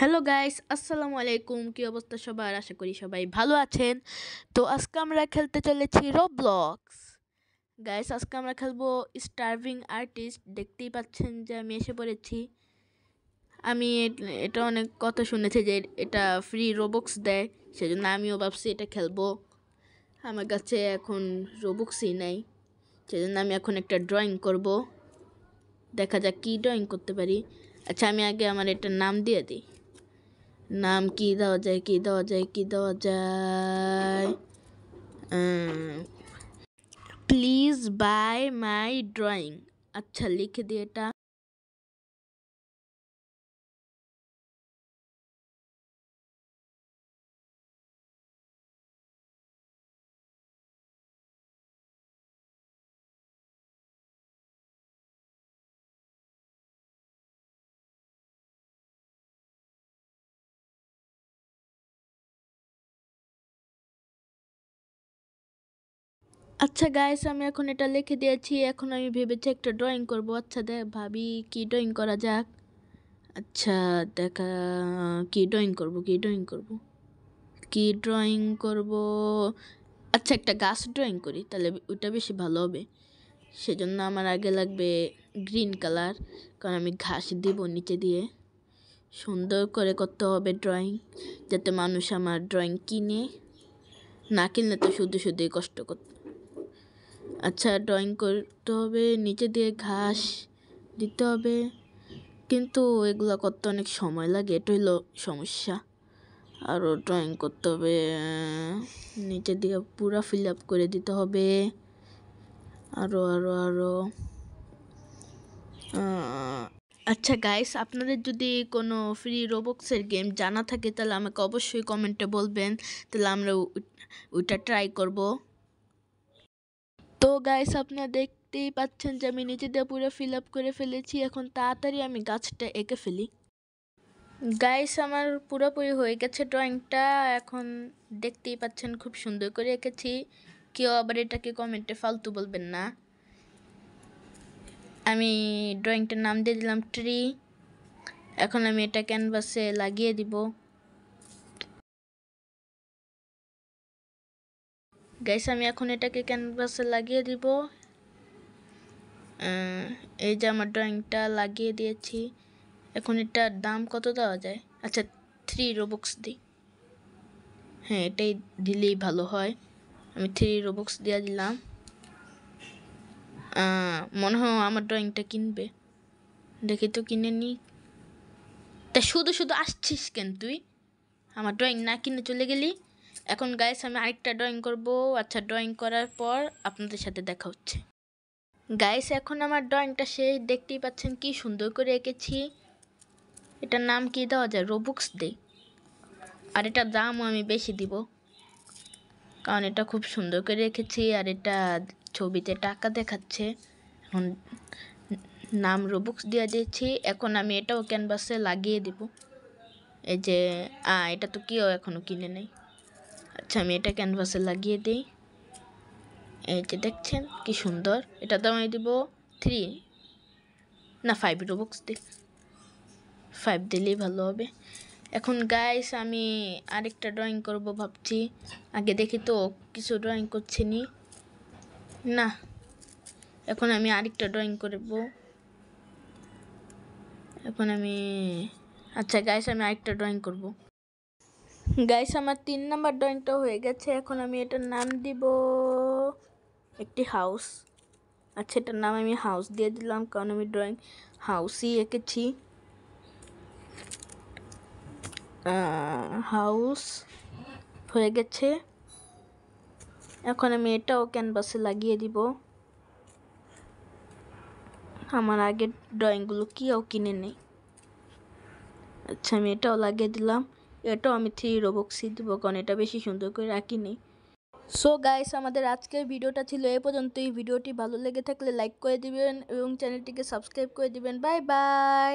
Hello guys, আসসালামু আলাইকুম। কি অবস্থা সবার? আশা করি সবাই ভালো আছেন। তো আজকে আমরা খেলতে চলেছি রবলক্স। গাইস, আজকে আমরা খেলবো স্টার্ভিং আর্টিস্ট। দেখতেই পাচ্ছেন যে আমি এসে পড়েছি। আমি এটা অনেক কথা শুনেছি যে এটা ফ্রি রোবক্স দেয়, সেজন্য আমিও ভাবছি এটা খেলবো। আমার কাছে এখন রোবক্সই নাই, সেজন্য আমি এখন একটা ড্রয়িং করব। দেখা যাক কি ড্রয়িং করতে পারি। আচ্ছা, আমি আগে আমার এটার নাম দিয়ে দিই। নাম কি দেওয়া যায়, কি দেওয়া যায়, কি দেওয়া যায়? Please buy my drawing. আচ্ছা, লিখে দিই এটা। আচ্ছা গাইস, আমি এখন এটা লিখে দিয়েছি। এখন আমি ভেবেছি একটা ড্রয়িং করব। আচ্ছা, ভাবি কি ড্রয়িং করা যাক। আচ্ছা, দেখা কি ড্রয়িং করব, কি ড্রয়িং করব, কি ড্রয়িং করব। আচ্ছা, একটা গাছ ড্রয়িং করি, তাহলে ওইটা বেশি ভালো হবে। সেজন্য আমার আগে লাগবে গ্রিন কালার, কারণ আমি ঘাস দিব নিচে দিয়ে। সুন্দর করে করতে হবে ড্রয়িং, যাতে মানুষ আমার ড্রয়িং কিনে। না কিনলে তো শুধু শুধুই কষ্ট করতে। আচ্ছা, ড্রয়িং করতে হবে, নিচে দিয়ে ঘাস দিতে হবে, কিন্তু এগুলো করতে অনেক সময় লাগে, এটা হলো সমস্যা। আরও ড্রয়িং করতে হবে, নিচে দিয়ে পুরো ফিল আপ করে দিতে হবে। আরও আরও আরও আচ্ছা গাইস, আপনাদের যদি কোনো ফ্রি রোবক্সের গেম জানা থাকে তাহলে আমাকে অবশ্যই কমেন্টে বলবেন, তাহলে আমরা ওইটা ট্রাই করব। তো গাইস, আপনারা দেখতেই পাচ্ছেন যে আমি নিচে দিয়ে পুরো ফিল আপ করে ফেলেছি। এখন তাড়াতাড়ি আমি গাছটা এঁকে ফেলি। গাইস, আমার পুরোপুরি হয়ে গেছে ড্রয়িংটা। এখন দেখতেই পাচ্ছেন খুব সুন্দর করে এঁকেছি। কেউ আবার এটাকে কমেন্টে ফালতু বলবেন না। আমি ড্রয়িংটার নাম দিয়ে দিলাম ট্রি। এখন আমি এটা ক্যানভাসে লাগিয়ে দিব। গাইস, আমি এখন এটাকে ক্যানভাসে লাগিয়ে দিব। এই যে আমার ড্রয়িংটা লাগিয়ে দিয়েছি। এখন এটার দাম কত দেওয়া যায়? আচ্ছা, 3 রোবক্স দিই। হ্যাঁ, এটাই দিলেই ভালো হয়। আমি 3 রোবক্স দিয়ে দিলাম। মনে হয় আমার ড্রয়িংটা কিনবে। দেখি তো কিনে নি। তা শুধু শুধু আসছিস কেন তুই? আমার ড্রয়িং না কিনে চলে গেলি। এখন গাইস, আমি আরেকটা ড্রয়িং করব। আচ্ছা, ড্রয়িং করার পর আপনাদের সাথে দেখা হচ্ছে। গাইস, এখন আমার ড্রয়িংটা শেষ। দেখতেই পাচ্ছেন কি সুন্দর করে এঁকেছি। এটার নাম কি দেওয়া যায়? রোবক্স দেই। আর এটার দামও আমি বেশি দিব, কারণ এটা খুব সুন্দর করে রেখেছি আর এটা ছবিতে টাকা দেখাচ্ছে। এখন নাম রোবক্স দিয়ে দিয়েছি। এখন আমি এটাও ক্যানভাসে লাগিয়ে দিব। এই যে এটা তো কেউ এখনও কিনে নেই। আচ্ছা, আমি এটা ক্যানভাসে লাগিয়ে দিই। এই যে দেখছেন কি সুন্দর। এটা দাম আমি দিব 3, না 5 রোবক্স দিই। 5 দিলেই ভালো হবে। এখন গাইস, আমি আরেকটা ড্রয়িং করব ভাবছি। আগে দেখি তো কিছু ড্রয়িং করছে নি না। এখন আমি আরেকটা ড্রয়িং করব। এখন আমি আচ্ছা গাইস, আমি আরেকটা ড্রয়িং করব। গাইস, আমার 3 নাম্বার ড্রয়িংটা হয়ে গেছে। এখন আমি এটার নাম দিব একটি হাউস। আচ্ছা, এটার নাম আমি হাউস দিয়ে দিলাম, কারণ আমি ড্রয়িং হাউসই এঁকেছি। হাউস হয়ে গেছে। এখন আমি এটাও ক্যানভাসে লাগিয়ে দিব। আমার আগের ড্রয়িংগুলো কেউ কিনে নেই। আচ্ছা, আমি এটাও লাগিয়ে দিলাম। এটাও আমি 3 রোবক্সই দিব, কারণ এটা বেশি সুন্দর করে রাখিনি। সো গাইস, আমাদের আজকের ভিডিওটা ছিল এ পর্যন্তই। ভিডিওটি ভালো লেগে থাকলে লাইক করে দিবেন এবং চ্যানেলটিকে সাবস্ক্রাইব করে দিবেন। Bye bye.